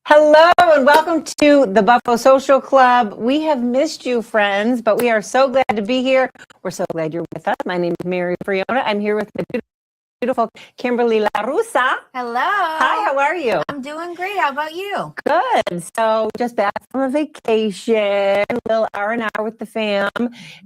Hello and welcome to the Buffalo Social Club. We have missed you, friends, but we are so glad to be here. We're so glad you're with us. My name is Mary Friona. I'm here with my beautiful Kimberly LaRussa. Hello. Hi, how are you? I'm doing great. How about you? Good. So just back from a vacation, a little R&R with the fam.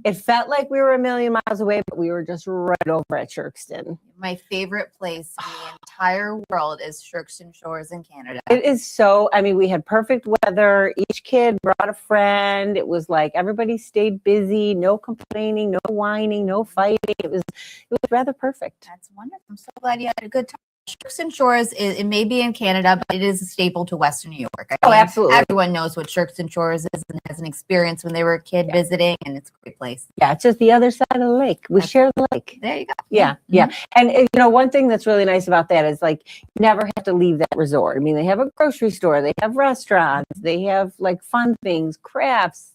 It felt like we were a million miles away, but we were just right over at Shirkston. My favorite place in the entire world is Shirkston Shores in Canada. It is so, I mean, we had perfect weather. Each kid brought a friend. It was like everybody stayed busy, no complaining, no whining, no fighting. It was rather perfect. That's wonderful. I'm so glad you had a good time. Shirkston Shores, it may be in Canada, but it is a staple to Western New York. I mean, absolutely. Everyone knows what Shirkston Shores is and has an experience when they were a kid visiting, and it's a great place. Yeah, it's just the other side of the lake. We share the lake. There you go. Yeah, yeah. And you know, one thing that's really nice about that is like you never have to leave that resort. I mean, they have a grocery store, they have restaurants, they have like fun things, crafts,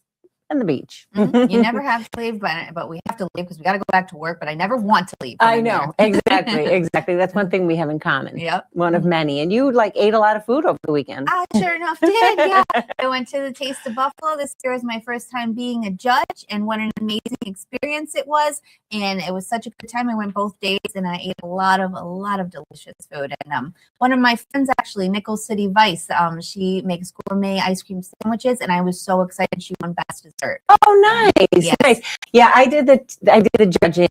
and the beach. You never have to leave, but we have to leave because we got to go back to work, but I never want to leave. I know. Exactly. That's one thing we have in common. Yep. One of many. And you like ate a lot of food over the weekend. I sure enough did, yeah. I went to the Taste of Buffalo. This year was my first time being a judge, and what an amazing experience it was. And it was such a good time. I went both days, and I ate a lot of delicious food. And one of my friends, actually, Nickel City Vice, she makes gourmet ice cream sandwiches, and I was so excited she won best dessert. Oh, nice. Yes. Nice. Yeah, I did the judging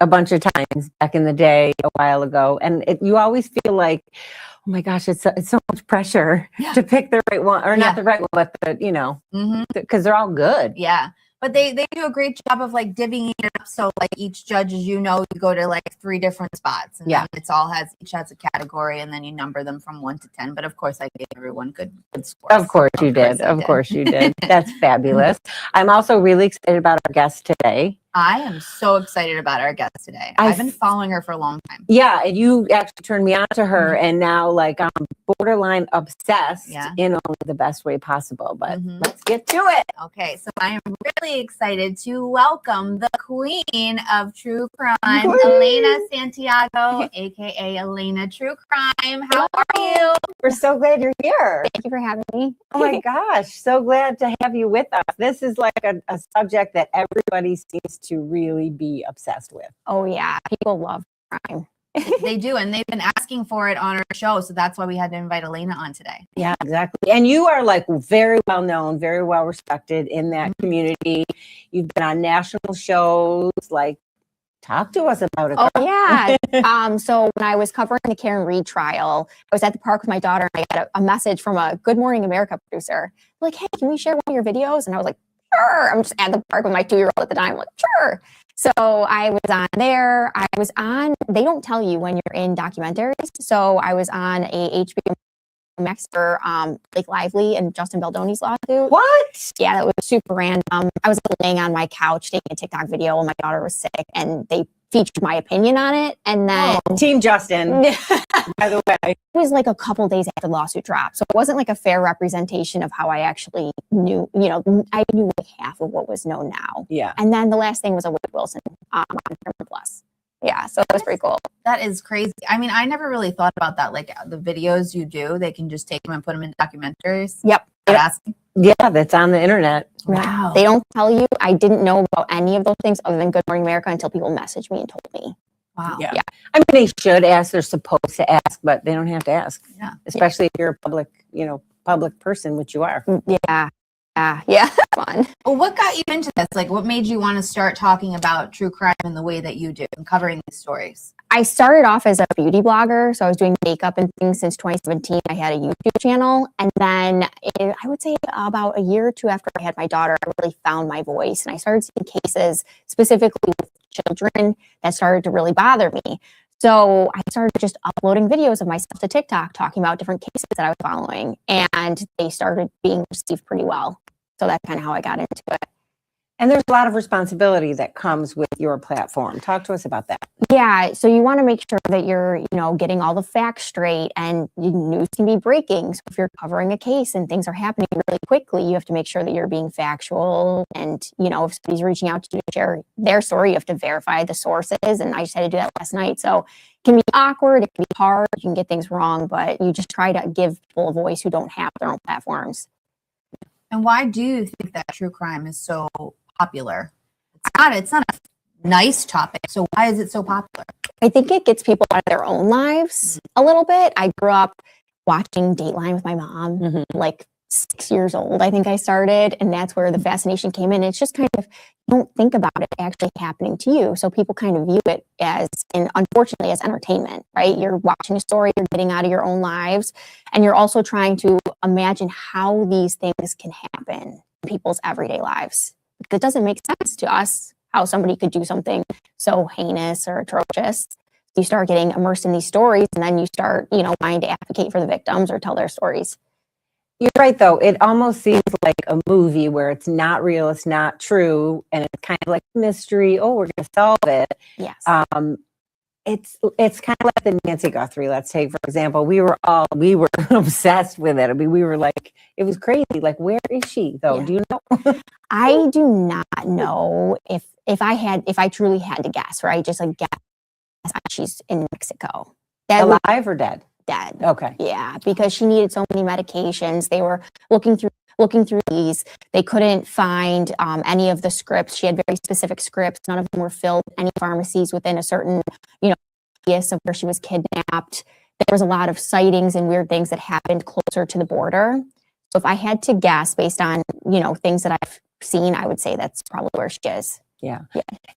a bunch of times back in the day a while ago, and you always feel like, oh my gosh, it's so much pressure to pick the right one, or not the right one, but because they're all good. Yeah. But they do a great job of like divvying it up. So like each judge, as you know, you go to like 3 different spots, and then each has a category, and then you number them from 1 to 10. But of course, I gave everyone good scores. Of course you did. Of course you did. That's fabulous. I'm also really excited about our guest today. I am so excited about our guest today. I've been following her for a long time. Yeah, and you actually turned me on to her, and now like I'm borderline obsessed in only the best way possible. But let's get to it. Okay, so I am really excited to welcome the queen of true crime, Elena Santiago, aka Elena True Crime. How are you? We're so glad you're here. Thank you for having me. Oh my gosh, so glad to have you with us. This is like a subject that everybody seems to really be obsessed with. Oh yeah, people love crime. They do, and they've been asking for it on our show, so that's why we had to invite Elena on today. Yeah, exactly. And you are like very well known, very well respected in that community. You've been on national shows. Like, talk to us about it. Oh yeah. So when I was covering the Karen Reed trial, I was at the park with my daughter, and I got a message from a Good Morning America producer, like, "Hey, can we share one of your videos?" And I was like, "Sure." I'm just at the park with my 2-year-old at the time. I'm like, "Sure." So I was on there. They don't tell you when you're in documentaries. So I was on a HBO Max for Blake Lively and Justin Baldoni's lawsuit. What? Yeah, that was super random. I was laying on my couch taking a TikTok video while my daughter was sick, and they featured my opinion on it. And then Team Justin, by the way. It was like a couple days after the lawsuit dropped. So it wasn't like a fair representation of how I actually knew, I knew like half of what was known now. Yeah. And then the last thing was a Wood Wilson on Paramount Plus. Yeah, so it was pretty cool. That is crazy. I mean, I never really thought about that. Like the videos you do, they can just take them and put them in documentaries. Yep. Yeah, that's on the internet. Wow. They don't tell you. I didn't know about any of those things other than Good Morning America until people messaged me and told me. Wow. Yeah. I mean, they should ask. They're supposed to ask, but they don't have to ask. Yeah. Especially if you're a public person, which you are. Yeah. Yeah. Fun. Well, what got you into this? Like, what made you want to start talking about true crime in the way that you do and covering these stories? I started off as a beauty blogger. So I was doing makeup and things since 2017. I had a YouTube channel. And then I would say about a year or two after I had my daughter, I really found my voice. And I started seeing cases specifically with children that started to really bother me. So I started just uploading videos of myself to TikTok talking about different cases that I was following. And they started being received pretty well. So that's kind of how I got into it. And there's a lot of responsibility that comes with your platform. Talk to us about that. Yeah, so you want to make sure that you're, getting all the facts straight, and news can be breaking. So if you're covering a case and things are happening really quickly, you have to make sure that you're being factual. And, if somebody's reaching out to share their story, you have to verify the sources. And I just had to do that last night. So it can be awkward, it can be hard, you can get things wrong, but you just try to give people a voice who don't have their own platforms. And why do you think that true crime is so popular? It's not a nice topic. So why is it so popular? I think it gets people out of their own lives a little bit. I grew up watching Dateline with my mom, like 6 years old, I think I started. And that's where the fascination came in. It's just kind of, don't think about it actually happening to you. So people kind of view it as, and unfortunately, as entertainment, right? You're watching a story, you're getting out of your own lives, and you're also trying to imagine how these things can happen in people's everyday lives. It doesn't make sense to us how somebody could do something so heinous or atrocious. You start getting immersed in these stories, and then you start, wanting to advocate for the victims or tell their stories. You're right, though. It almost seems like a movie where it's not real, it's not true, and it's kind of like mystery. Oh, we're going to solve it. Yes. It's kind of like the Nancy Guthrie. Let's take, for example, we were obsessed with it. I mean, we were like, it was crazy. Like, where is she, though? Yeah. Do you know? I do not know if I truly had to guess, right? Just like guess, she's in Mexico. Alive or dead? Dead. Okay. Yeah, because she needed so many medications. They were looking through these. They couldn't find any of the scripts. She had very specific scripts. None of them were filled in any pharmacies within a certain, radius of where she was kidnapped. There was a lot of sightings and weird things that happened closer to the border. So if I had to guess based on, things that I've seen, I would say that's probably where she is. Yeah.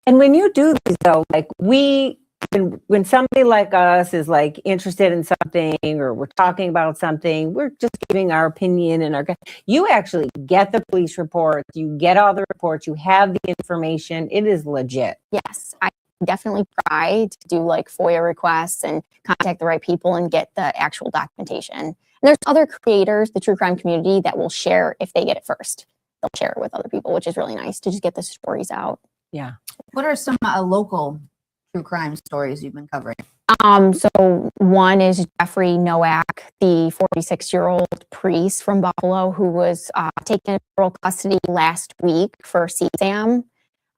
And when you do these, though, like when somebody like us is like interested in something, or we're talking about something, we're just giving our opinion and you actually get the police reports, you get all the reports, you have the information. It is legit. Yes, I definitely try to do like FOIA requests and contact the right people and get the actual documentation. And there's other creators, the true crime community, that will share if they get it first. They'll share it with other people, which is really nice to just get the stories out. Yeah. What are some local true crime stories you've been covering? So one is Jeffrey Nowak, the 46-year-old priest from Buffalo who was taken into federal custody last week for CSAM.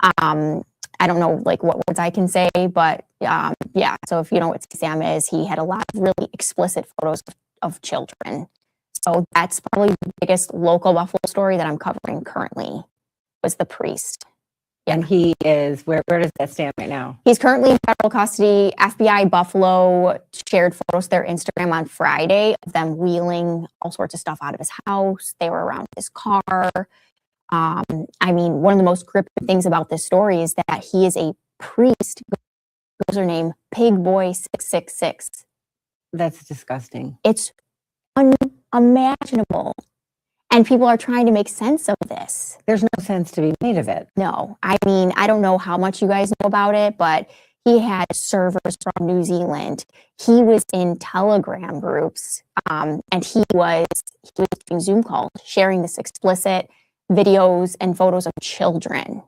I don't know like what words I can say, but yeah. So if you know what CSAM is, he had a lot of really explicit photos of children. So that's probably the biggest local Buffalo story that I'm covering currently, was the priest. And he is, where does that stand right now? He's currently in federal custody. FBI Buffalo shared photos their Instagram on Friday of them wheeling all sorts of stuff out of his house. They were around his car. One of the most gripping things about this story is that he is a priest. Username Pig Boy 666. That's disgusting. It's unimaginable. And people are trying to make sense of this. There's no sense to be made of it. No. I don't know how much you guys know about it, but he had servers from New Zealand. He was in Telegram groups, and he was doing Zoom calls, sharing this explicit videos and photos of children.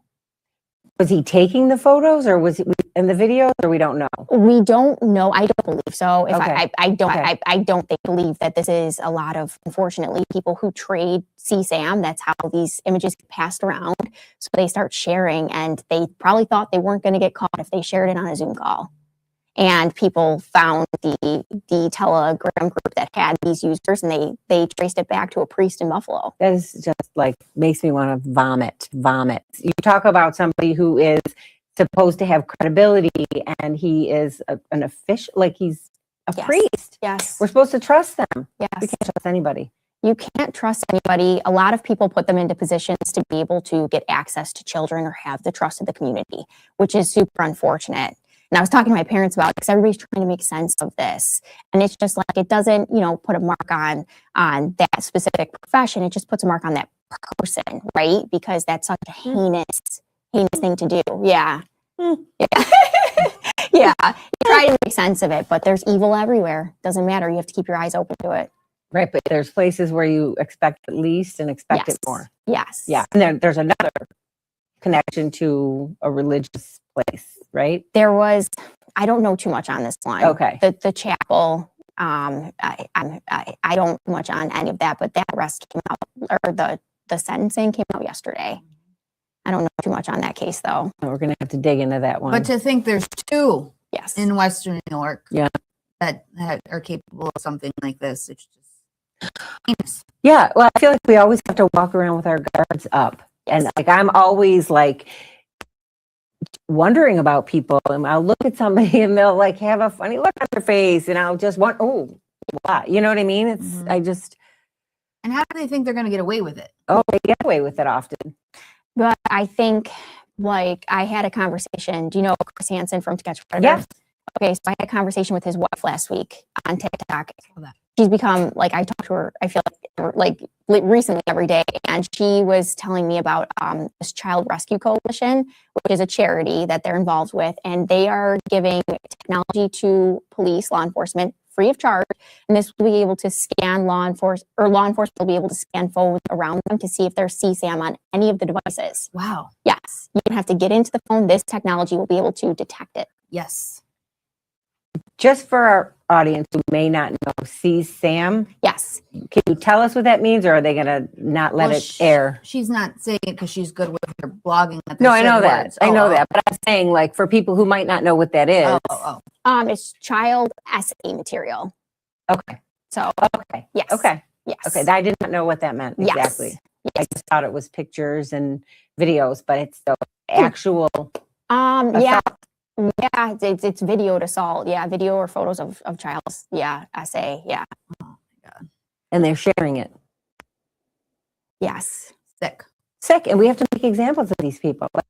Was he taking the photos, or was he in the videos, or we don't know? We don't know. I don't believe so. If Okay. I don't believe that this is a lot of, unfortunately, people who trade CSAM. That's how these images get passed around. So they start sharing, and they probably thought they weren't going to get caught if they shared it on a Zoom call. And people found the Telegram group that had these users, and they traced it back to a priest in Buffalo. That is just like, makes me want to vomit. You talk about somebody who is supposed to have credibility, and he is an official, like he's a priest. Yes. We're supposed to trust them. Yes. We can't trust anybody. You can't trust anybody. A lot of people put them into positions to be able to get access to children or have the trust of the community, which is super unfortunate. And I was talking to my parents about it because everybody's trying to make sense of this. And it's just like, it doesn't, put a mark on that specific profession. It just puts a mark on that person, right? Because that's such a heinous thing to do. Yeah. Yeah. Yeah. You try to make sense of it, but there's evil everywhere. Doesn't matter. You have to keep your eyes open to it. Right. But there's places where you expect it least and expect it more. Yes. Yeah. And then there's another connection to a religious place, right? There was, I don't know too much on this one. Okay. The chapel, I don't know much on any of that, but that arrest came out, or the sentencing came out yesterday. I don't know too much on that case though. We're going to have to dig into that one. But to think there's two Yes. in Western New York Yeah. that are capable of something like this, it's just heinous. Yeah, well, I feel like we always have to walk around with our guards up. And like, I'm always like wondering about people, and I'll look at somebody and they'll like have a funny look on their face, and I'll just want, oh, wow. You know what I mean? It's, Mhm. I just, And how do they think they're going to get away with it? oh, they get away with it often. But I think, like, I had a conversation. Do you know Chris Hansen from To Catch Predators? Yes. Okay, so I had a conversation with his wife last week on TikTok. saw that. She's become, like, I talk to her, I feel like recently every day, and she was telling me about this Child Rescue Coalition, which is a charity that they're involved with, and they are giving technology to police, law enforcement, free of charge, and this will be able to scan law enforcement will be able to scan phones around them to see if there's CSAM on any of the devices. Wow. Yes, you don't have to get into the phone. This technology will be able to detect it. Yes. Just for our audience who may not know, CSAM, Yes. can you tell us what that means, or are they going to not let Well, it air? She's not saying it because she's good with her blogging. That No, there's I know certain that. words. I know Oh, that. But I'm saying, like, for people who might not know what that is. Oh. It's child essay material. Okay. So Okay. yes. Okay. Yes. Okay. I did not know what that meant Yes. exactly. I Yes. just thought it was pictures and videos, but it's the actual. Yeah. Yeah, it's videoed assault. Yeah, video or photos of child's essay. Yeah. And they're sharing it. Yes. Sick. Sick. And we have to make examples of these people. Like,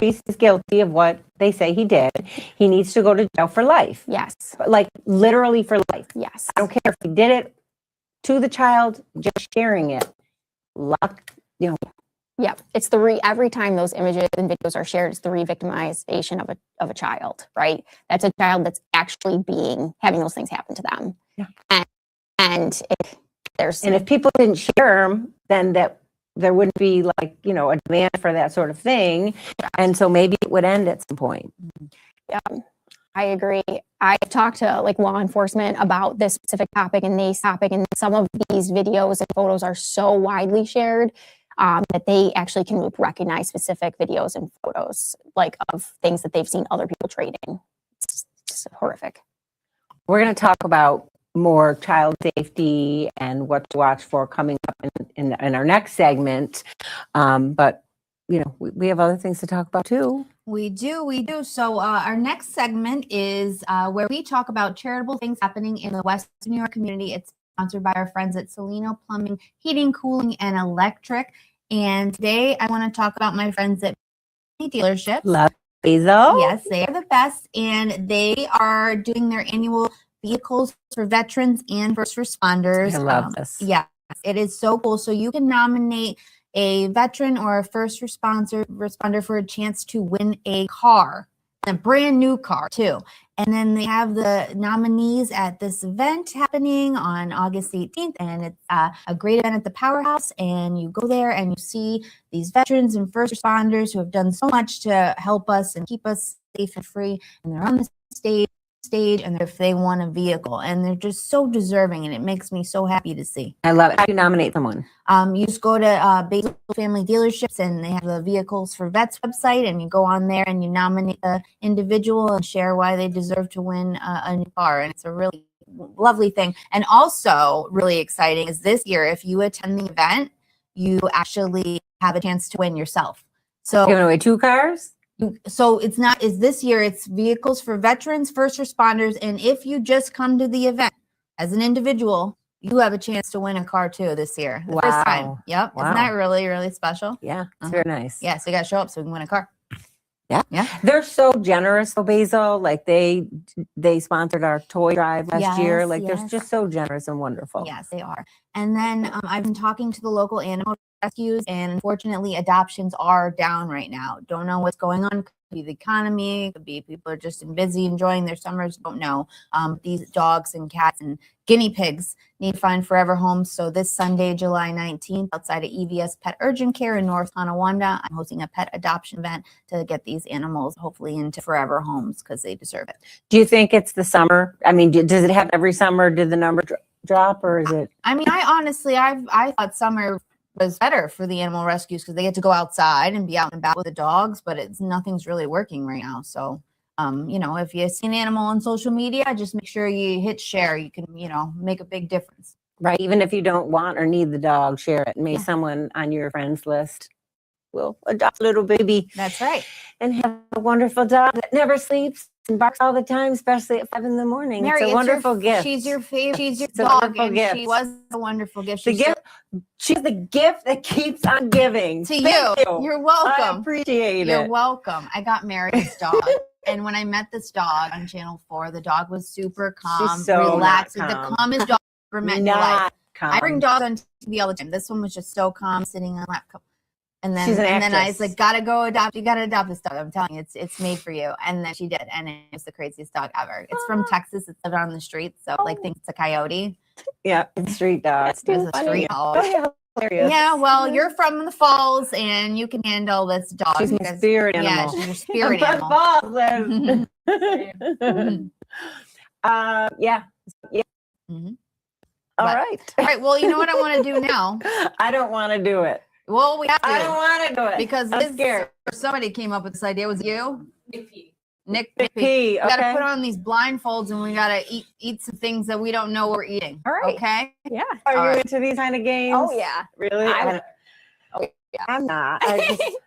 he's guilty of what they say he did. He needs to go to jail for life. Yes. Like, literally for life. Yes. I don't care if he did it to the child, just sharing it. Lock, you know. Yeah. It's every time those images and videos are shared, it's the re-victimization of a child, right? That's a child that's actually having those things happen to them. Yeah. And if people didn't share them, then there wouldn't be, like, you know, a demand for that sort of thing. And so maybe it would end at some point. Yeah, I agree. I've talked to like law enforcement about this specific topic and some of these videos and photos are so widely shared that they actually can recognize specific videos and photos, like of things that they've seen other people trading. It's just horrific. We're going to talk about more child safety and what to watch for coming up in our next segment. But, you know, we have other things to talk about too. We do. So our next segment is where we talk about charitable things happening in the Western New York community. It's sponsored by our friends at Salino Plumbing, Heating, Cooling, and Electric. And today I want to talk about my friends at dealerships. Love Basil. Yes, they are the best. And they are doing their annual vehicles for veterans and first responders. I love this. Yeah, it is so cool. So you can nominate a veteran or a first responder for a chance to win a car, a brand new car too. And then they have the nominees at this event happening on August 18th. And it's a great event at the Powerhouse. And you go there and you see these veterans and first responders who have done so much to help us and keep us safe and free. And they're on the stage and if they won a vehicle, and they're just so deserving, and it makes me so happy to see. I love it. How do you nominate someone? You just go to Basil Family Dealerships, and they have the Vehicles for Vets website, and you go on there and you nominate the individual and share why they deserve to win a new car. And it's a really lovely thing. And also really exciting is this year, if you attend the event, you actually have a chance to win yourself. So Giving away 2 cars? So this year, it's Vehicles for Veterans, First Responders. And if you just come to the event as an individual, you have a chance to win a car too this year. The first time. Yep. Wow. Isn't that really, really special? Yeah, it's very nice. Yeah. So you got to show up so we can win a car. Yeah. Yeah. They're so generous, Basil. Like they sponsored our toy drive last year. Like they're just so generous and wonderful. Yes, they are. And then I've been talking to the local animal rescues, and unfortunately, adoptions are down right now. Don't know what's going on. Could be the economy. Could be people are just busy enjoying their summers. Don't know. These dogs and cats and guinea pigs need to find forever homes. So this Sunday, July 19th, outside of EVS Pet Urgent Care in North Tonawanda, I'm hosting a pet adoption event to get these animals hopefully into forever homes because they deserve it. Do you think it's the summer? I mean, does it have every summer? Did the number drop, or is it? I mean, I thought summer was better for the animal rescues because they get to go outside and be out and about with the dogs, but nothing's really working right now. So, if you see an animal on social media, just make sure you hit share. You can, make a big difference. Right. Even if you don't want or need the dog, share it. Maybe someone on your friends list will adopt a little baby. That's right. And have a wonderful dog that never sleeps and barks all the time, especially at 5 a.m. Mary, it's a wonderful gift. She's your favorite. She's your It's a dog, wonderful and gift. she was a wonderful gift. The gift. She's the gift that keeps on giving. To Thank you. You're welcome. I appreciate You're it. welcome. I got Mary's dog. And when I met this dog on Channel 4, the dog was super calm, She's so relaxed. not The calm. calmest dog I've ever met in your life. Not calm. I bring dogs on TV all the time. This one was just so calm, sitting on a lap. And then, She's an and then I was actress. like, gotta go adopt. You gotta adopt this dog. I'm telling you, it's made for you. And then she did, and it's the craziest dog ever. It's from Texas. It's lived on the streets, so like thinks it's a coyote. Yeah, it's street dog. It's a street dog. Hilarious. Yeah, well, you're from the falls, and you can handle this dog. She's my because- spirit Yeah, animal. she's your spirit I'm animal. from Boston. Yeah. Mhm. All But- right. All right. Well, you know what I want to do now? I don't want to do it. Well, we have I don't to want to do it because I'm scared. somebody came up with this idea. Was it you? Nick Big P. P. We gotta Okay. put on these blindfolds and we gotta eat some things that we don't know we're eating. All right. Okay. Yeah. Are you All right. into these kind of games? Oh yeah. Really? I'm- I'm not. I'm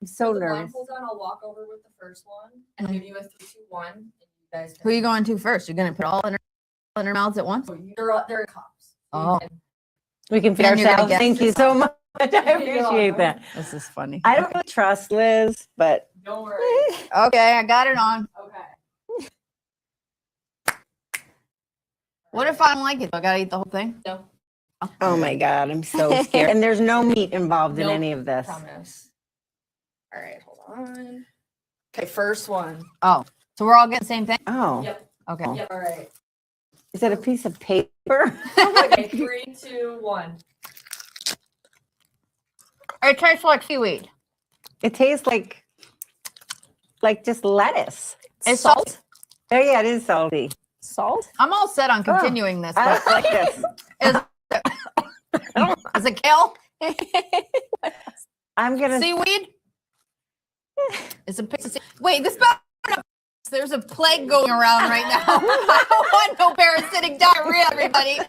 so Put the nervous. blindfolds on, I'll walk over with the first one and give you a 3, 2, 1. And you guys Who are you going to first? You're gonna put all in her mouths at once? They're cops. Oh. We can feed And you're gonna ourselves. guess Thank you so much. I appreciate that. This is funny. I don't really trust Liz, but Don't worry. Okay, I got it on. Okay. What if I don't like it? Do I gotta eat the whole thing? No. oh my God, I'm so scared. And there's no meat involved in Nope. any of this. Promise. All right, hold on. Okay, first one. Oh, so we're all getting the same thing? Oh, Yep. Okay. Yep. All right. is that a piece of paper? Okay, 3, 2, 1. It tastes like seaweed. It tastes like just lettuce. It's salt. Oh yeah, it is salty. Salt. I'm all set on continuing this. I But don't like this. is it kale? I'm gonna. Seaweed? It's a piece of Wait, this there's a plague going around right now. I don't want no parasitic diarrhea, everybody.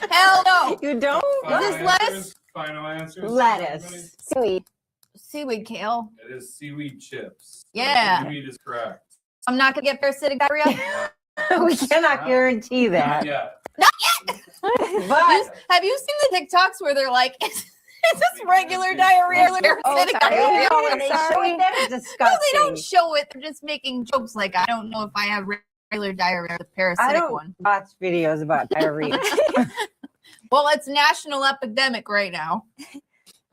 Hell no. You don't? Is this lettuce? Final answers. Lettuce. Seaweed. Seaweed kale. It is seaweed chips. Yeah. Seaweed is correct. I'm not gonna get parasitic diarrhea. We cannot guarantee that. Not yet. But Have you seen the TikToks where they're like, is this regular diarrhea or parasitic sorry. diarrhea? oh, when they show it, that is No, disgusting. they don't show it. They're just making jokes. Like, I don't know if I have regular diarrhea or the I parasitic don't one. watch videos about diarrhea. Well, it's national epidemic right now.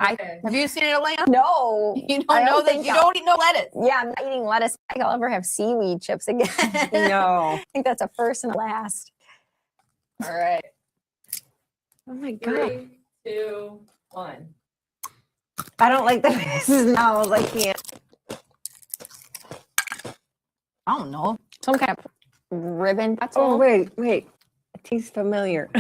Okay. Have you seen it, Elena? No. You I don't know don't that think you so. don't eat no lettuce. Yeah, I'm not eating lettuce. I think I'll ever have seaweed chips again. No. I think that's a first and a last. All right. Oh my God. 3, 2, 1. I don't like the way this smells. I can't. I don't know. Some kind of ribbon pretzel. Oh, wait. It tastes familiar.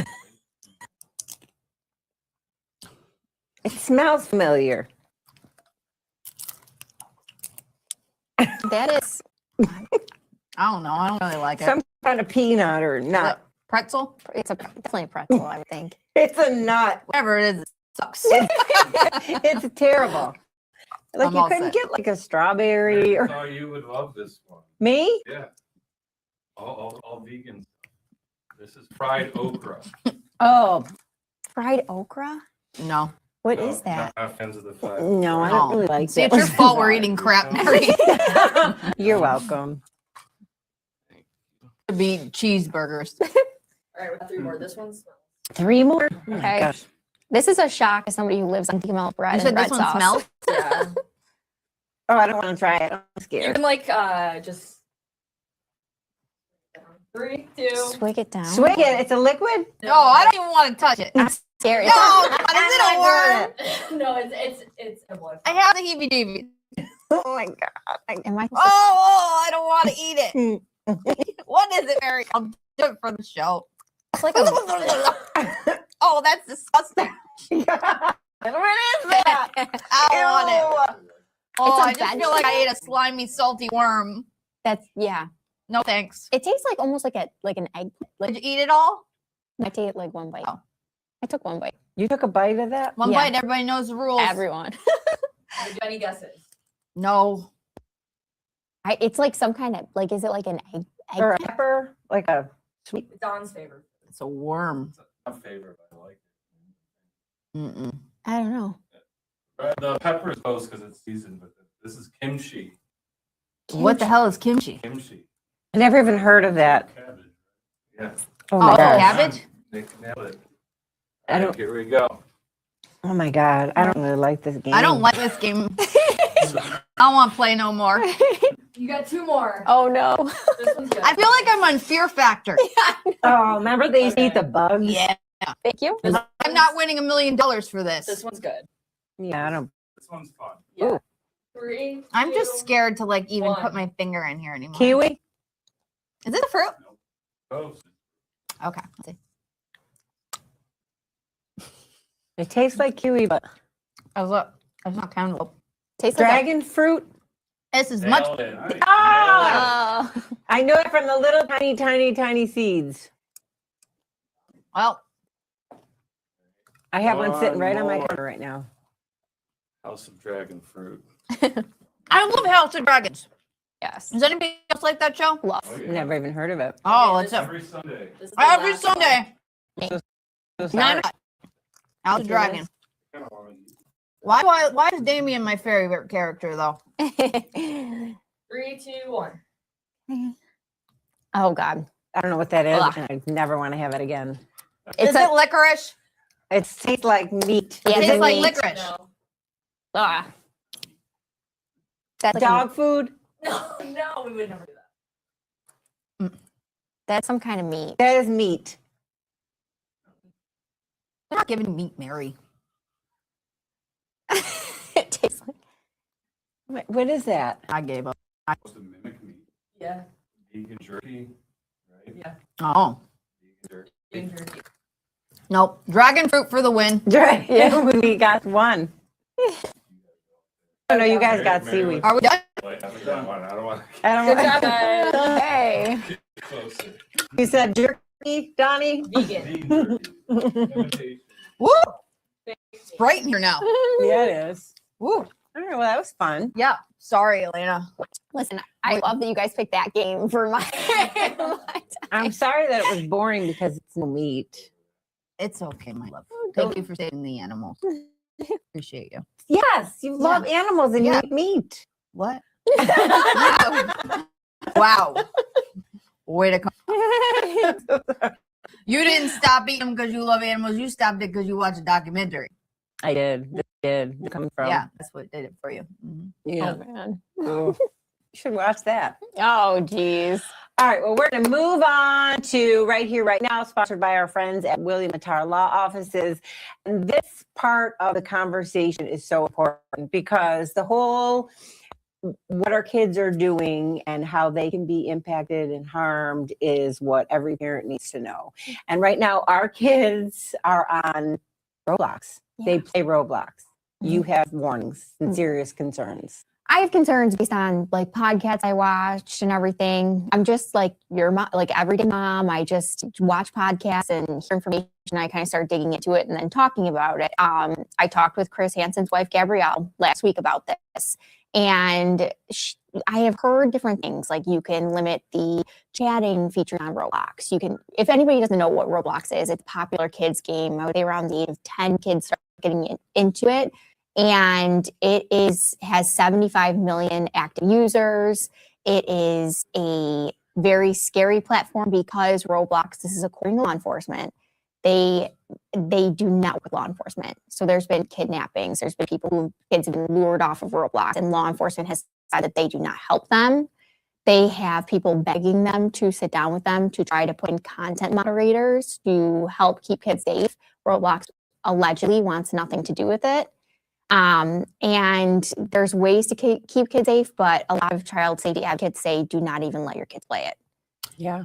It smells familiar. That is. I don't know. I don't really like it. Some kind of peanut or nut. Pretzel? It's definitely a pretzel, I would think. It's a nut. Whatever it is, it sucks. It's terrible. Like I'm you all couldn't set. get like a strawberry I or thought you would love this one. me? Yeah. All vegan. This is fried okra. Oh, Fried okra? No. What No, is that? Not fans of the fried. no, I No. don't really like See, it. it's your fault we're eating crap, Mary. You're welcome. To be cheeseburgers. All right, we got 3 more. This one smells. 3 more? Oh my Okay. gosh. This is a shock as somebody who lives on DML bread You said and this red one sauce. smells? Yeah. Oh, I don't want to try it. I'm You scared. can like just 3, 2. Swig it down. Swig it. It's a liquid. No, I don't even want to touch it. No, It's scary. God, is I'm it not a worm? doing No, it's a boy. I have the heebie-jeebies. Oh my God. Am I? Oh, I don't want to eat it. What is it, Mary? I'll do it for the show. It's like a, Oh, that's disgusting. What is that? I don't want it. Oh, It's a I just veg feel like I ate a slimy, salty worm. that's yeah. No thanks. It tastes like almost like an egg. Did you eat it all? I take like one bite. Oh. I took one bite. You took a bite of that? One Yeah. bite, everybody knows the rules. Everyone. Did you have any guesses? No. It's like some kind of like. Is it like an egg? Or a pepper? Like a sweet. It's Don's favorite. It's a worm. It's my favorite. I like Mm-mm. I don't know. it. The pepper is close because it's seasoned, but this is kimchi. What the hell is kimchi? Kimchi. I never even heard of that. Cabbage. Yeah. Oh Oh, my it's God. cabbage? They nailed it. I don't- Here we go. Oh my God. I don't really like this game. I don't like this game. I don't want to play no more. You got 2 more. Oh no. This one's good. I feel like I'm on Fear Factor. Oh, remember they used to eat the bugs? Yeah. Thank you. I'm not winning $1 million for this. This one's good. Yeah, I don't. This one's fun. Yeah. Ooh. 3. I'm just 2. scared to like even one. put my finger in here anymore. Kiwi? Is it a fruit? Oh, Okay. Let's see. It tastes like kiwi, but Oh, look. It's not cantaloupe. Tastes like dragon fruit? This is much. nailed it. Ah! Oh. I know it from the little tiny seeds. Well, I have one sitting One right on my more. counter right now. House of Dragon Fruit. I love House of Dragons. Yes. Does anybody else like that show? Love. Oh, yeah. Never even heard of it. Oh, Okay, it's a, Every Sunday. This is the every last one. Sunday. So Nine sorry. House of It Dragon. is. Kinda wanna eat. Why is Damien my favorite character though? 3, 2, 1. Oh God. I don't know what that is, Ugh. and I never want to have it again. Is it licorice? It tastes like meat. Yeah, It it's tastes like meat. licorice. No. Ah. That's like Dog food? No, we would never do that. that's some kind of meat. That is meat. I'm not giving meat, Mary. It tastes like What is that? I gave up. Supposed to mimic meat. Yeah. Vegan jerky, right? Yeah. Oh. Vegan jerky. Being jerky. Nope. Dragon fruit for the win. Yeah. We got one. Oh no, you guys got Mary, seaweed. Are we done? Like, I forgot one. I don't want I don't Good know. job, guys. hey. to get closer. You said jerky, Donnie? Vegan. Vegan jerky. Imitation. Woo! It's bright in here now. Yeah, it is. Woo. All right, well, that was fun. Yeah. Sorry, Elena. Listen, I love that you guys picked that game for my, my I'm sorry that it was boring because it's no meat. It's okay, my love. Thank you for saving the animals. Appreciate you. Yes, you love animals and Yeah. you eat meat. What? Wow. Way to come. You didn't stop eating them because you love animals. You stopped it because you watched a documentary. I did. Coming from. Yeah, that's what did it for you. Mhm. Yeah. Oh man. Ooh. You should watch that. Oh geez. All right, well, we're going to move on to Right Here, Right Now, sponsored by our friends at William Attar Law Offices. And this part of the conversation is so important because the whole what our kids are doing and how they can be impacted and harmed is what every parent needs to know. And right now, our kids are on Roblox. They play Roblox. You have warnings and serious concerns. I have concerns based on like podcasts I watched and everything. I'm just like your mom, like everyday mom. I just watch podcasts and hear information. I kind of start digging into it and then talking about it. I talked with Chris Hansen's wife, Gabrielle, last week about this. And I have heard different things, like you can limit the chatting feature on Roblox. You can, if anybody doesn't know what Roblox is, it's a popular kids game. I would say around the age of 10 kids start getting into it. And it has 75 million active users. It is a very scary platform because Roblox, this is according to law enforcement, they do not work with law enforcement. So there's been kidnappings. There's been kids have been lured off of Roblox, and law enforcement has said that they do not help them. They have people begging them to sit down with them to try to put in content moderators to help keep kids safe. Roblox allegedly wants nothing to do with it. And there's ways to keep kids safe, but a lot of child safety advocates say do not even let your kids play it. Yeah.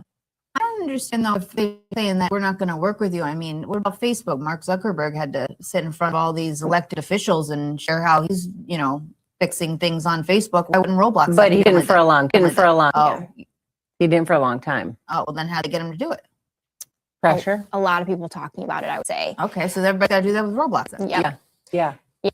I don't understand though if they're saying that we're not going to work with you. I mean, what about Facebook? Mark Zuckerberg had to sit in front of all these elected officials and share how he's, fixing things on Facebook. Why wouldn't Roblox? But he didn't for a long time. Oh, He didn't for a long time. oh, well then how do they get him to do it? Pressure. A lot of people talking about it, I would say. Okay, so everybody got to do that with Roblox then. Yep. Yeah. Yeah.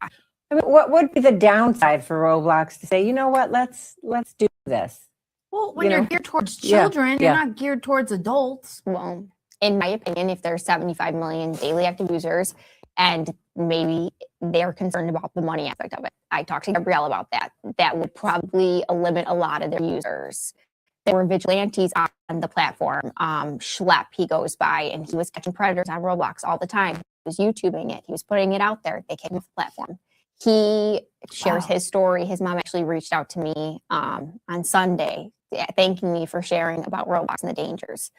I mean, what would be the downside for Roblox to say, you know what, let's do this? Well, when You you're know, geared towards yeah, children, yeah. you're not geared towards adults. Well, in my opinion, if there's 75 million daily active users and maybe they're concerned about the money aspect of it, I talked to Gabrielle about that. That would probably limit a lot of their users. There were vigilantes on the platform. Schlepp, he goes by, and he was catching predators on Roblox all the time. He was YouTubing it. He was putting it out there. They came off the platform. He shares his story. His mom actually reached out to me on Sunday, thanking me for sharing about Roblox and the dangers.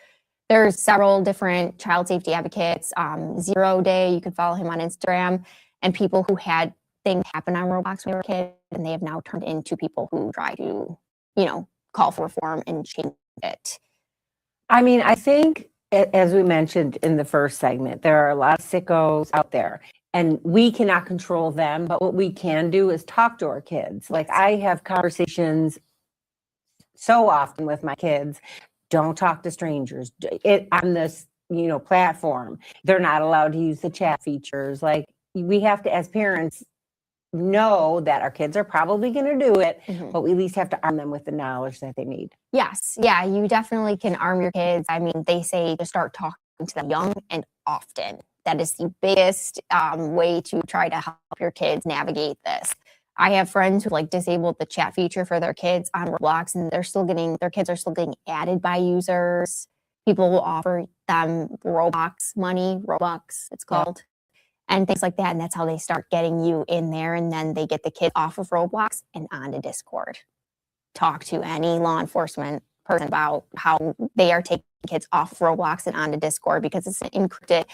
There's several different child safety advocates. 0 Day, you can follow him on Instagram, and people who had things happen on Roblox when they were kids, and they have now turned into people who try to, call for reform and change it. I mean, I think, as we mentioned in the first segment, there are a lot of sickos out there, and we cannot control them. But what we can do is talk to our kids. Like, I have conversations so often with my kids. Don't talk to strangers on this, platform. They're not allowed to use the chat features. Like, we have to, as parents, know that our kids are probably going to do it, but we at least have to arm them with the knowledge that they need. Yes. Yeah, you definitely can arm your kids. I mean, they say to start talking to them young and often. That is the biggest way to try to help your kids navigate this. I have friends who disabled the chat feature for their kids on Roblox, and their kids are still getting added by users. People will offer them Roblox money, Robux it's called, and things like that. And that's how they start getting you in there. And then they get the kid off of Roblox and onto Discord. Talk to any law enforcement person about how they are taking kids off of Roblox and onto Discord, because it's an encrypted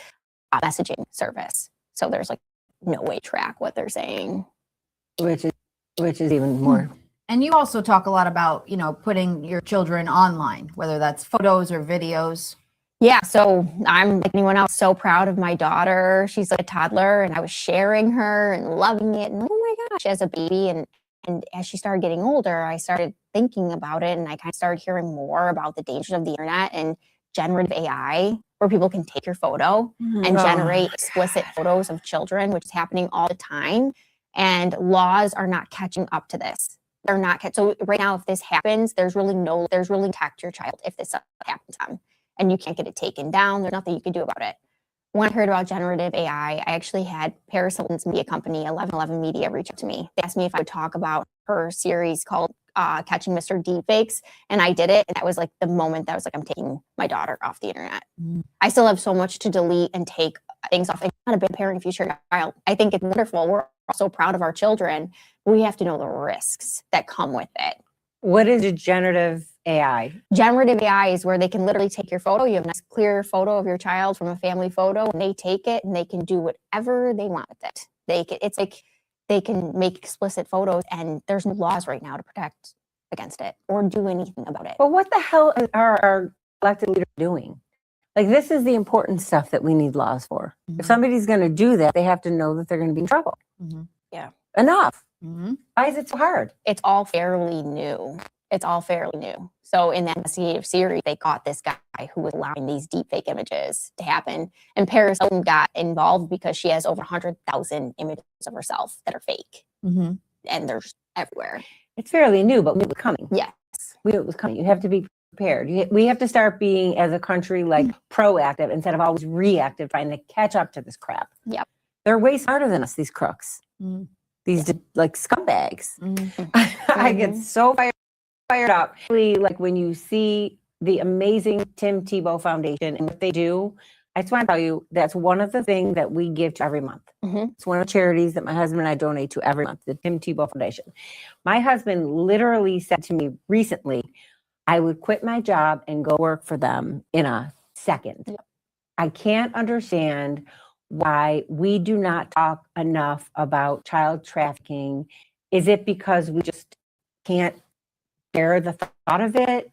messaging service. So there's no way to track what they're saying. Which is even more. And you also talk a lot about, putting your children online, whether that's photos or videos. Yeah, so I'm like anyone else, so proud of my daughter. She's a toddler, and I was sharing her and loving it. And oh my gosh, as a baby, and as she started getting older, I started thinking about it, and I kind of started hearing more about the dangers of the internet and generative AI, where people can take your photo and generate explicit photos of children, which is happening all the time. And laws are not catching up to this. They're not. So right now, if this happens, there's really protect your child if this happens to them. And you can't get it taken down. There's nothing you can do about it. When I heard about generative AI, I actually had Paris Hilton's media company, 1111 Media, reach out to me. They asked me if I would talk about her series called Catching Mr. Deepfakes. And I did it. And that was the moment that I was I'm taking my daughter off the internet. I still have so much to delete and take things off. I'm not a big parent of future child. I think it's wonderful. We're so proud of our children. We have to know the risks that come with it. What is a generative AI? Generative AI is where they can literally take your photo. You have a nice clear photo of your child from a family photo, and they take it and they can do whatever they want with it. They can make explicit photos, and there's no laws right now to protect against it or do anything about it. But what the hell are our elected leaders doing? This is the important stuff that we need laws for. If somebody's going to do that, they have to know that they're going to be in trouble. Yeah. Enough. Why is it so hard? It's all fairly new. So in that investigative series, they caught this guy who was allowing these deepfake images to happen. And Paris Hilton got involved because she has over 100,000 images of herself that are fake. And they're just everywhere. It's fairly new, but we knew it was coming. Yes. We knew it was coming. You have to be prepared. We have to start being, as a country, proactive instead of always reactive, trying to catch up to this crap. Yep. They're way smarter than us, these crooks. These scumbags. I get so fired up. Really, when you see the amazing Tim Tebow Foundation and what they do, I just want to tell you, that's one of the things that we give to every month. Mhm. It's one of the charities that my husband and I donate to every month, the Tim Tebow Foundation. My husband literally said to me recently, I would quit my job and go work for them in a second. Yep. I can't understand why we do not talk enough about child trafficking. Is it because we just can't bear the thought of it?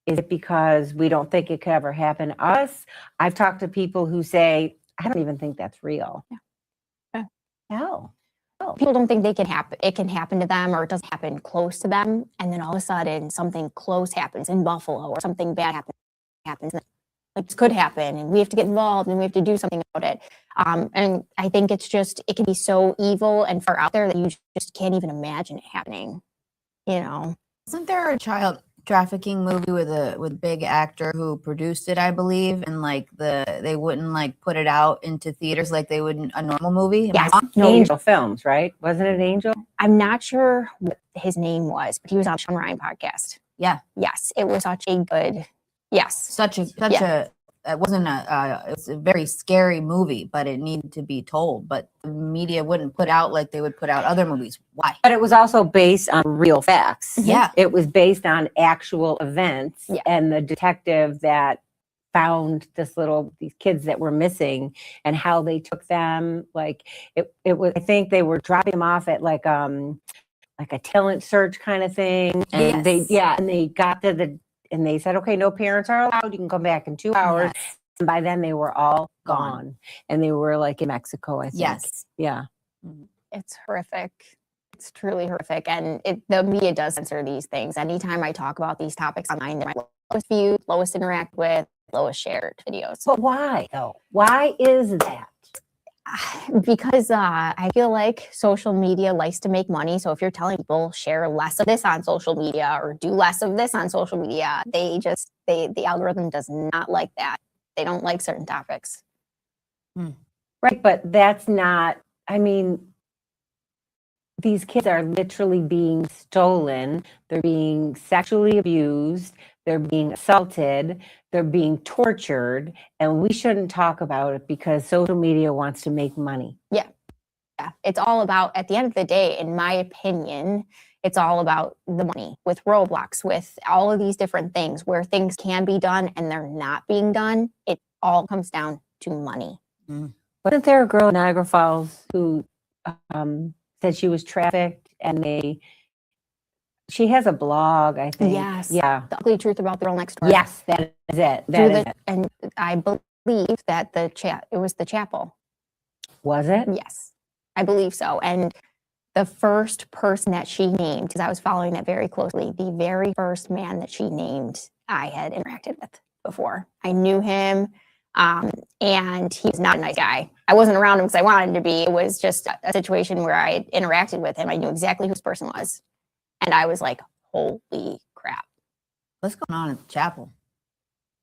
Is it because we don't think it could ever happen to us? I've talked to people who say, I don't even think that's real. Yeah. No. People don't think it can happen to them, or it doesn't happen close to them, and then all of a sudden something close happens in Buffalo, or something bad happens. Like, this could happen, and we have to get involved, and we have to do something about it. And I think it can be so evil and far out there that you just can't even imagine it happening. Isn't there a child trafficking movie with a big actor who produced it, I believe, and like they wouldn't like put it out into theaters like they would a normal movie? Am I Yes. wrong? No, Angel Films, right? Wasn't it Angel? I'm not sure what his name was, but he was on Sean Ryan podcast. Yeah. Yes, it was such a good. Yes. Such Yeah. it wasn't it was a very scary movie, but it needed to be told. But the media wouldn't put out like they would put out other movies. Why? But it was also based on real facts. Yeah. It was based on actual events, Yeah. and the detective that found these kids that were missing and how they took them. Like it was, I think they were dropping them off at like a talent search kind of thing. And Yes. and they got to and they said, okay, no parents are allowed. You can come back in 2 hours. Yes. And by then they were all Gone. gone. And they were like in Mexico, I think. Yes. Yeah. It's horrific. It's truly horrific. And the media does censor these things. Anytime I talk about these topics online, they're my lowest viewed, lowest interact with, lowest shared videos. But why though? Why is that? Because I feel like social media likes to make money. So if you're telling people share less of this on social media or do less of this on social media, the algorithm does not like that. They don't like certain topics. Right. But that's not, I mean, these kids are literally being stolen. They're being sexually abused. They're being assaulted. They're being tortured. And we shouldn't talk about it because social media wants to make money. Yeah. It's all about, at the end of the day, in my opinion, it's all about the money with Roblox, with all of these different things where things can be done and they're not being done. It all comes down to money. Wasn't there a girl in Niagara Falls who said she was trafficked and she has a blog, I think. Yes. Yeah. The ugly truth about the girl next door. Yes, that is it. That is it. And I believe that it was the chapel. Was it? Yes, I believe so. And the first person that she named, because I was following that very closely, the very first man that she named, I had interacted with before. I knew him, and he was not a nice guy. I wasn't around him because I wanted him to be. It was just a situation where I interacted with him. I knew exactly who this person was. And I was like, holy crap. What's going on at the chapel?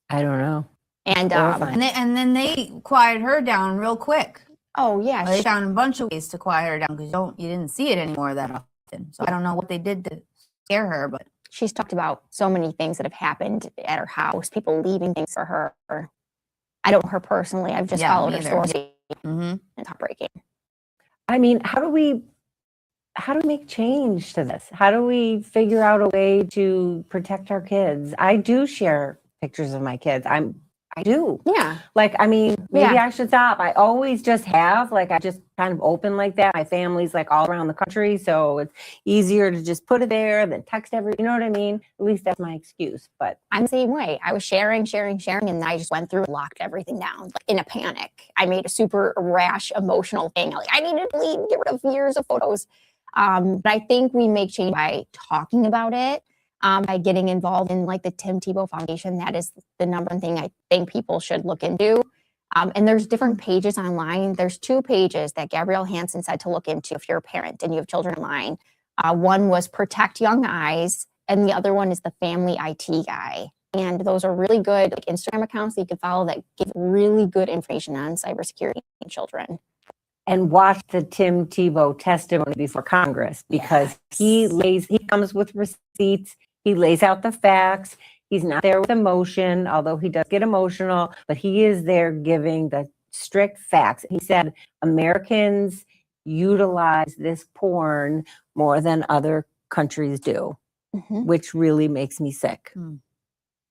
I don't know. And Horrifying. And then they quieted her down real quick. oh yeah, They found a bunch of ways to quiet her down because you didn't see it anymore that often. So I don't know what they did to scare her, but she's talked about so many things that have happened at her house, people leaving things for her. I don't know her personally. I've just followed her story. It's heartbreaking. I mean, how do we make change to this? How do we figure out a way to protect our kids? I do share pictures of my kids. I do. Yeah. Like, I mean, maybe Yeah. I should stop. I always just have, like, I just kind of open like that. My family's like all around the country. So it's easier to just put it there than text you know what I mean? At least that's my excuse. But I'm the same way. I was sharing, and then I just went through and locked everything down like, in a panic. I made a super rash, emotional thing. Like, I need to delete and get rid of years of photos. But I think we make change by talking about it, by getting involved in like the Tim Tebow Foundation. That is the number one thing I think people should look into. And there's different pages online. There's 2 pages that Gabrielle Hansen said to look into if you're a parent and you have children online. One was Protect Young Eyes, and the other one is the Family IT Guy. And those are really good like Instagram accounts that you can follow that give really good information on cybersecurity in children. and watch the Tim Tebow testimony before Congress because he comes with receipts. He lays out the facts. He's not there with emotion, although he does get emotional, but he is there giving the strict facts. He said Americans utilize this porn more than other countries do, which really makes me sick.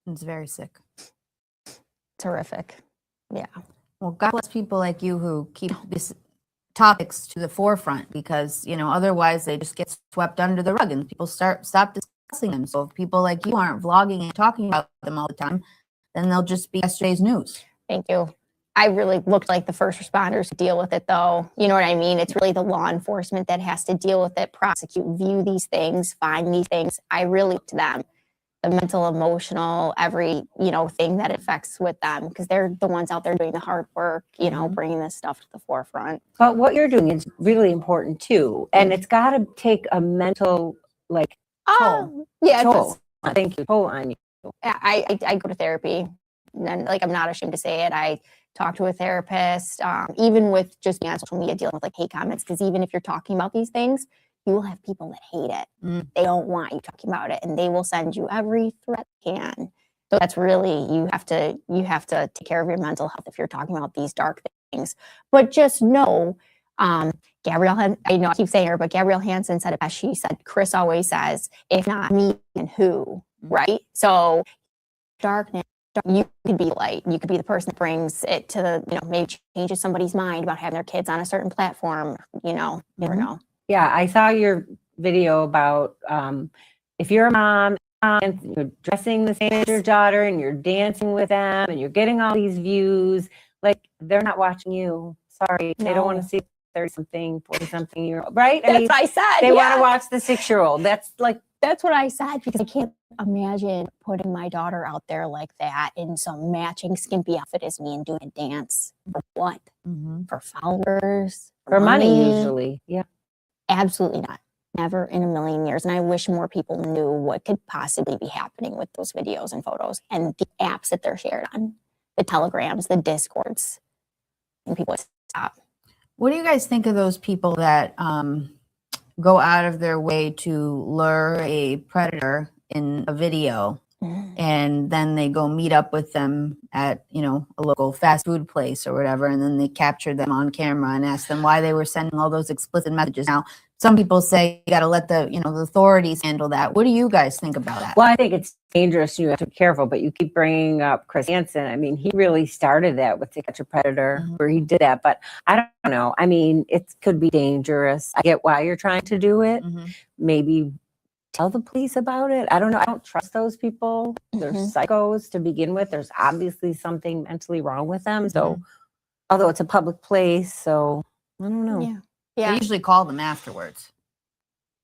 It's very sick. Terrific. Yeah. Well, God bless people like you who keep these topics to the forefront, because otherwise they just get swept under the rug and people stop discussing them. So if people like you aren't vlogging and talking about them all the time, then they'll just be yesterday's news. Thank you. I really looked like the first responders to deal with it, though. You know what I mean? It's really the law enforcement that has to deal with it, prosecute, view these things, find these things. I really look to them. The mental, emotional, every, thing that affects with them, because they're the ones out there doing the hard work, bringing this stuff to the forefront. But what you're doing is really important too. And it's got to take a mental, Toll. Yeah. toll. Thank you. Toll on you. I go to therapy, and I'm not ashamed to say it. I talk to a therapist, even with just being on social media, dealing with hate comments, because even if you're talking about these things, you will have people that hate it. They don't want you talking about it, and they will send you every threat they can. So that's really, you have to take care of your mental health if you're talking about these dark things. But just know, Gabrielle, I know I keep saying her, but Gabrielle Hansen said it best. She said, Chris always says, if not me, then who, right? So darkness, you could be light. You could be the person that brings it to the, maybe changes somebody's mind about having their kids on a certain platform, you never know. Yeah, I saw your video about if you're a mom and you're dressing the same as your daughter and you're dancing with them and you're getting all these views, they're not watching you. Sorry, they don't want to see 30-something, 40-something year old, right? That's what I said. They want to watch the 6-year-old. That's what I said, because I can't imagine putting my daughter out there like that in some matching skimpy outfit as me and doing a dance. For what? For followers? for money usually. Yeah. Absolutely not. Never in a million years. And I wish more people knew what could possibly be happening with those videos and photos and the apps that they're shared on, the telegrams, the discords, and people would stop. What do you guys think of those people that go out of their way to lure a predator in a video, and then they go meet up with them at, a local fast food place or whatever, and then they capture them on camera and ask them why they were sending all those explicit messages? Now, some people say you got to let the authorities handle that. What do you guys think about that? Well, I think it's dangerous. You have to be careful, but you keep bringing up Chris Hansen. I mean, he really started that with To Catch a Predator, where he did that, but I don't know. I mean, it could be dangerous. I get why you're trying to do it. Maybe tell the police about it. I don't know. I don't trust those people. They're psychos to begin with. There's obviously something mentally wrong with them. So, although it's a public place, so I don't know. They usually call them afterwards.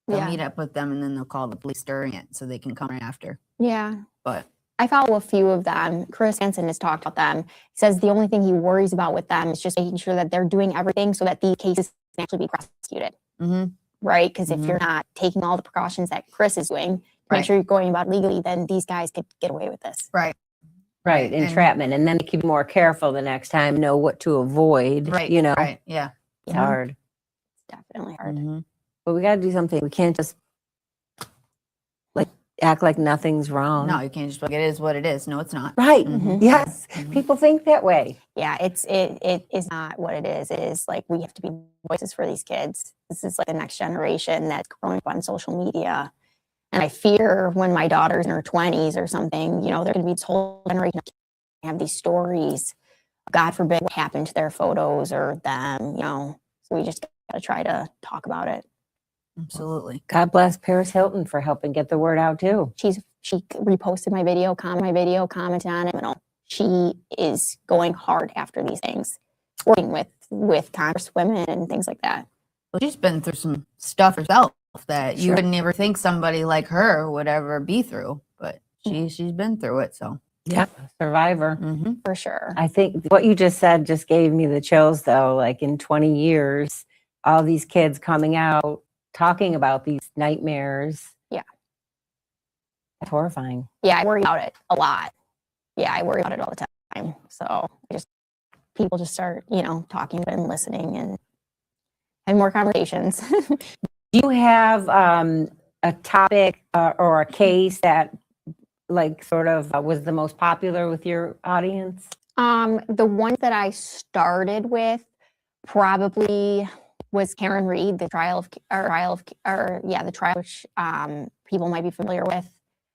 They'll meet up with them, and then they'll call the police during it so they can come right after. Yeah. But I follow a few of them. Chris Hansen has talked about them. He says the only thing he worries about with them is just making sure that they're doing everything so that these cases can actually be prosecuted. Right? Because if you're not taking all the precautions that Chris is doing, make sure you're going about legally, then these guys could get away with this. Right. Entrapment. And then they keep more careful the next time, know what to avoid. Right. Right. Yeah. It's hard. It's definitely hard. But we got to do something. We can't just act like nothing's wrong. No, you can't just it is what it is. No, it's not. Right. Yes. People think that way. Yeah, it is not what it is. It is we have to be voices for these kids. This is the next generation that's growing up on social media. And I fear when my daughter's in her 20s or something, they're going to be this whole generation have these stories. God forbid what happened to their photos or them, So we just got to try to talk about it. Absolutely. God bless Paris Hilton for helping get the word out too. She reposted my video, commented on it. She is going hard after these things, working with congresswomen and things like that. Well, she's been through some stuff herself that you wouldn't ever think somebody like her would ever be through, but she's been through it. So yeah, survivor. For sure. I think what you just said just gave me the chills though. In 20 years, all these kids coming out talking about these nightmares. Yeah. That's horrifying. Yeah, I worry about it a lot. Yeah, I worry about it all the time. So people just start, talking and listening and having more conversations. Do you have a topic or a case that like sort of was the most popular with your audience? The one that I started with probably was Karen Reed, the trial of, the trial, which people might be familiar with.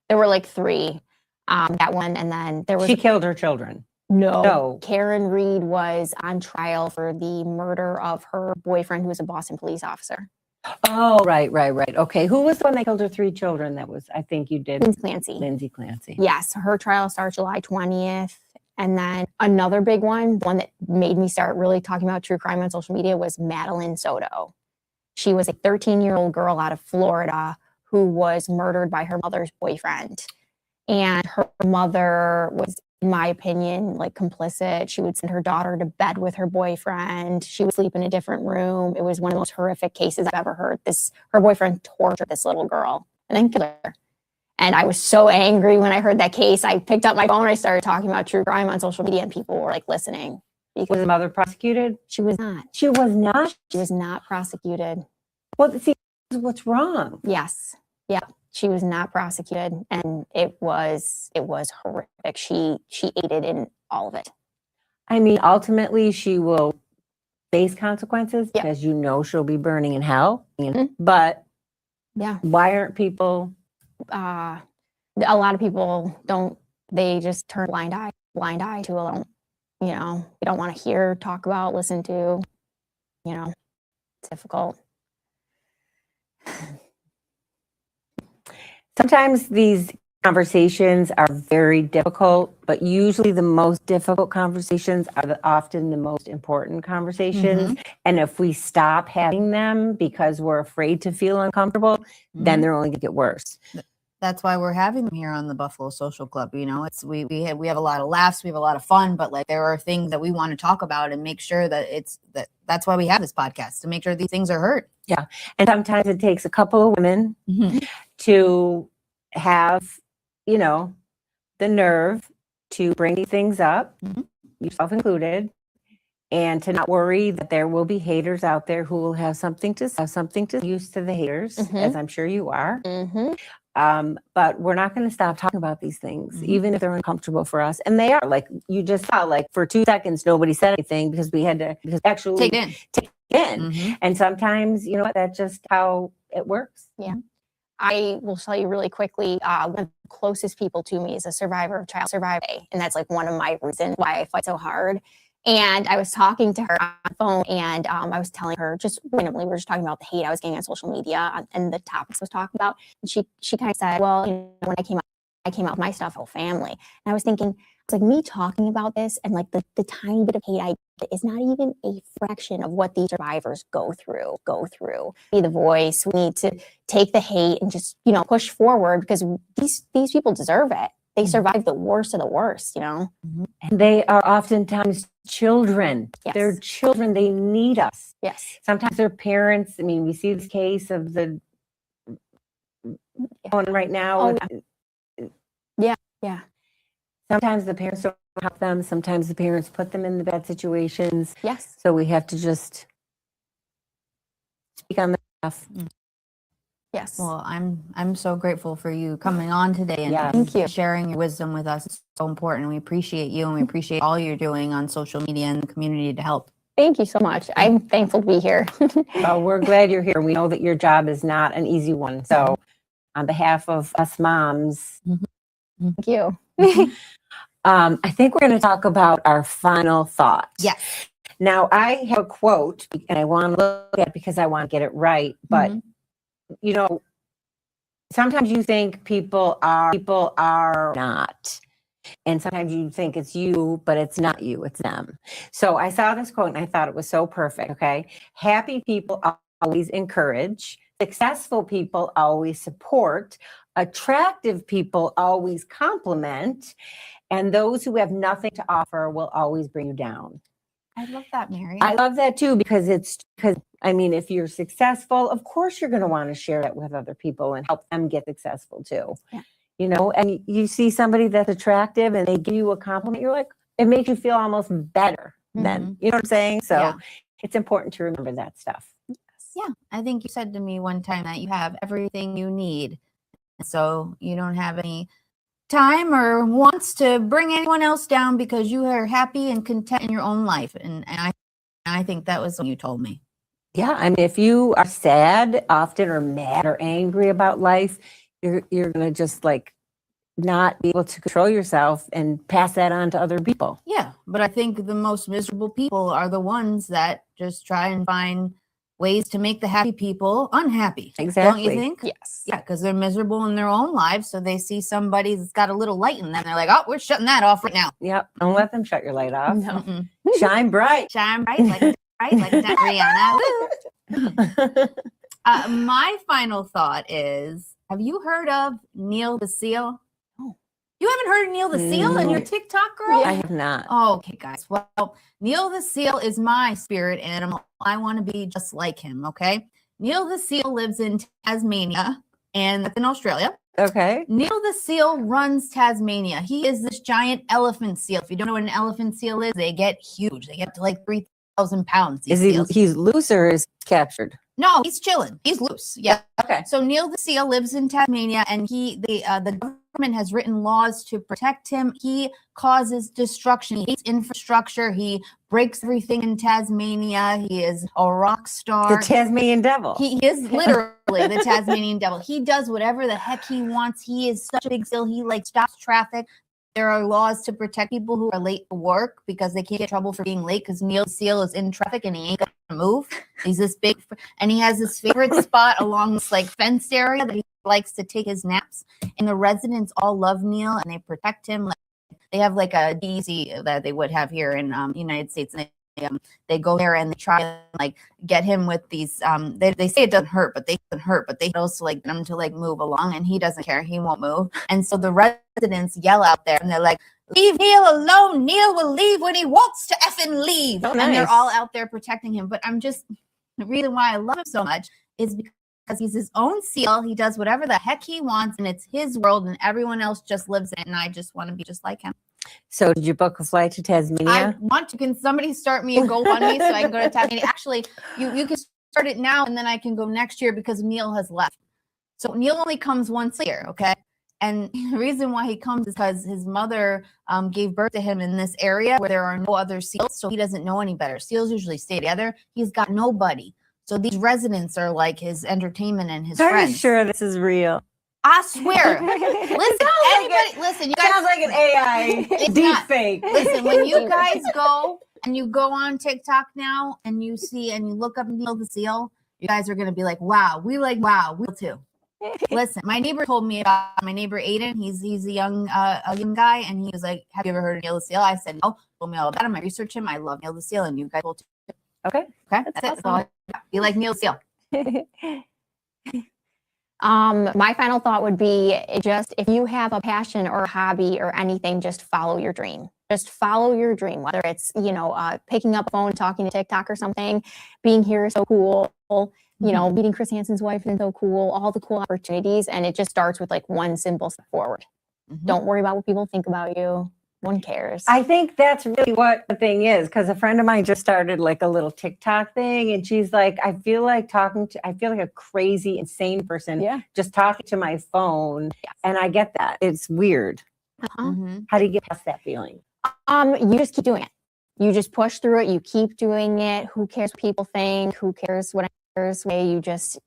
There were like three. That one, and then there was She killed her children. no. Karen Reed was on trial for the murder of her boyfriend, who was a Boston police officer. Oh, right. Okay. Who was the one that killed her three children? That was, I think you did. Lindsay Clancy. Yes, her trial starts July 20th. And then another big one that made me start really talking about true crime on social media was Madeline Soto. She was a 13-year-old girl out of Florida who was murdered by her mother's boyfriend. And her mother was, in my opinion, like complicit. She would send her daughter to bed with her boyfriend. She would sleep in a different room. It was one of the most horrific cases I've ever heard. Her boyfriend tortured this little girl and then killed her. And I was so angry when I heard that case. I picked up my phone. I started talking about true crime on social media, and people were like listening. Was the mother prosecuted? She was not. She was not. She was not prosecuted. Well, see, what's wrong? Yes. Yeah. She was not prosecuted, and it was horrific. She aided in all of it. I mean, ultimately, she will face consequences Yeah. because she'll be burning in hell. Mhm. But Yeah. why aren't people? A lot of people don't. They just turn blind eye to it. You don't want to hear, talk about, listen to. It's difficult. Sometimes these conversations are very difficult, but usually the most difficult conversations are often the most important conversations. And if we stop having them because we're afraid to feel uncomfortable, then they're only going to get worse. That's why we're having them here on the Buffalo Social Club. It's we have a lot of laughs, we have a lot of fun, but like there are things that we want to talk about and make sure that that's why we have this podcast, to make sure these things are heard. Yeah. And sometimes it takes a couple of women to have, the nerve to bring these things up, yourself included, and to not worry that there will be haters out there who will have something to used to the haters, as I'm sure you are. But we're not going to stop talking about these things, even if they're uncomfortable for us. And they are, like you just saw, like for 2 seconds, nobody said anything because we had to actually take it in. And sometimes, that's just how it works. Yeah. I will tell you really quickly, one of the closest people to me is a survivor of child survival. And that's like one of my reasons why I fight so hard. And I was talking to her on the phone, and I was telling her just randomly, we were just talking about the hate I was getting on social media and the topics I was talking about. And she kind of said, well, when I came out with my stuff, whole family. And I was thinking, it's like me talking about this and like the tiny bit of hate I get is not even a fraction of what these survivors go through. Be the voice. We need to take the hate and just, push forward, because these people deserve it. They survive the worst of the worst, And they are oftentimes children. Yes. They're children. They need us. Yes. Sometimes their parents, I mean, we see this case of the one right now. Yeah. Sometimes the parents don't help them. Sometimes the parents put them in the bad situations. Yes. So we have to just speak on the behalf. Yes. Well, I'm so grateful for you coming on today and Thank you. sharing your wisdom with us. It's so important. We appreciate you, and we appreciate all you're doing on social media and the community to help. Thank you so much. I'm thankful to be here. Well, we're glad you're here. We know that your job is not an easy one. So on behalf of us moms, Thank you. I think we're going to talk about our final thought. Yes. Now, I have a quote, and I want to look at it because I want to get it right. But, sometimes you think people are not. And sometimes you think it's you, but it's not you, it's them. So I saw this quote and I thought it was so perfect. Okay. Happy people always encourage. Successful people always support. Attractive people always compliment. And those who have nothing to offer will always bring you down. I love that, Mary. I love that too, because if you're successful, of course you're going to want to share that with other people and help them get successful too. Yeah. And you see somebody that's attractive and they give you a compliment, you're like, it makes you feel almost better than, you know what I'm saying? So it's important to remember that stuff. Yeah. I think you said to me one time that you have everything you need. So you don't have any time or wants to bring anyone else down because you are happy and content in your own life. And I think that was what you told me. Yeah, I mean, if you are sad often or mad or angry about life, you're gonna just like not be able to control yourself and pass that on to other people. Yeah, but I think the most miserable people are the ones that just try and find ways to make the happy people unhappy. Exactly. Don't you think? Yes. Yeah, because they're miserable in their own lives. So they see somebody that's got a little light in them. They're like, oh, we're shutting that off right now. Yep. Don't let them shut your light off. No. Mm-mm. Shine bright. Shine bright like that, Rihanna. Woo. My final thought is, have you heard of Neil the Seal? Oh. You haven't heard of Neil the Seal in your No. TikTok, girl? I have not. Oh, okay, guys. Well, Neil the Seal is my spirit animal. I want to be just like him, okay? Neil the Seal lives in Tasmania, and that's in Australia. Okay. Neil the Seal runs Tasmania. He is this giant elephant seal. If you don't know what an elephant seal is, they get huge. They get to like 3,000 pounds. Is he's loose or is captured? No, he's chilling. He's loose. Yeah. Okay. So Neil the Seal lives in Tasmania, and the government has written laws to protect him. He causes destruction. He hates infrastructure. He breaks everything in Tasmania. He is a rock star. The Tasmanian devil. He is literally the Tasmanian devil. He does whatever the heck he wants. He is such a big seal. He like stops traffic. There are laws to protect people who are late to work because they can't get in trouble for being late because Neil Seal is in traffic and he ain't gonna move. He's this big, and he has his favorite spot along this like fenced area that he likes to take his naps. And the residents all love Neil and they protect him. Like they have like a DZ that they would have here in United States. And they go there and they try and like get him with these they say it doesn't hurt, but they also like get him to like move along, and he doesn't care. He won't move. And so the residents yell out there and they're like, leave Neil alone. Neil will leave when he wants to effing leave. Oh, And they're nice. all out there protecting him. But the reason why I love him so much is because he's his own seal. He does whatever the heck he wants, and it's his world, and everyone else just lives in it. And I just want to be just like him. So did you book a flight to I Tasmania? want to. Can somebody start me a GoFundMe so I can go to Tasmania? Actually, you can start it now, and then I can go next year because Neil has left. So Neil only comes once a year, okay? And the reason why he comes is because his mother gave birth to him in this area where there are no other seals, so he doesn't know any better. Seals usually stay together. He's got nobody. So these residents are like his entertainment and his Are friends. you sure this is real? I swear. Listen, anybody, listen, you guys. Sounds like an AI It's deep not. fake. Listen, when you guys go and you go on TikTok now and you see and you look up Neil the Seal, you guys are gonna be like, wow, we too. Listen, my neighbor told me about my neighbor Aiden. He's a young guy, and he was like, have you ever heard of Neil the Seal? I said no. Told me all about him. I researched him. I love Neil the Seal, and you guys will too. Okay. Okay, that's it. That's all I got. Be like Neil the Seal. My final thought would be just if you have a passion or a hobby or anything, just follow your dream. Just follow your dream, whether it's, picking up a phone, talking to TikTok or something. Being here is so cool. Meeting Chris Hansen's wife is so cool. All the cool opportunities. And it just starts with like one simple step forward. Mhm. Don't worry about what people think about you. No one cares. I think that's really what the thing is, because a friend of mine just started like a little TikTok thing, and she's like, I feel like a crazy, insane person Yeah. just talking to my phone. And I get that. It's weird. Uh-huh. Mhm. How do you get past that feeling? You just keep doing it. You just push through it. You keep doing it. Who cares what people think? Who cares what others say? You just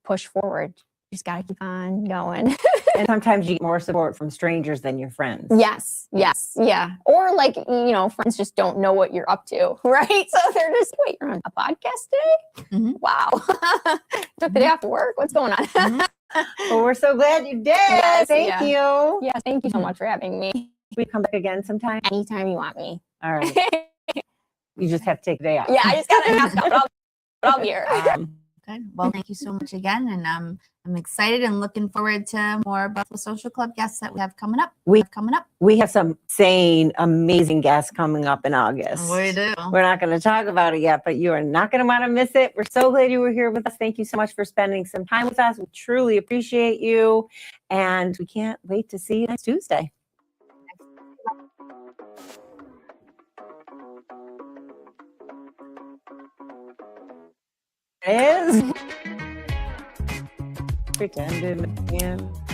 push forward. You just gotta keep on going. And sometimes you get more support from strangers than your friends. Yes, yeah. Or like, friends just don't know what you're up to, right? So they're just, wait, you're on a podcast today? Mhm. Wow. Took the day off of work. What's going on? Mhm. Well, we're so glad you did. Yes, Thank you. Yes, thank you so much for having me. We come back again sometime. Anytime you want me. All right. You just have to take the day off. Yeah, I just gotta ask, but I'll be here. Good. Well, thank you so much again, and I'm excited and looking forward to more Buffalo Social Club guests that we have coming up. We have some sane, amazing guests coming up in August. We do. We're not going to talk about it yet, but you are not going to want to miss it. We're so glad you were here with us. Thank you so much for spending some time with us. We truly appreciate you, and we can't wait to see you next Tuesday. It is. Pretend again.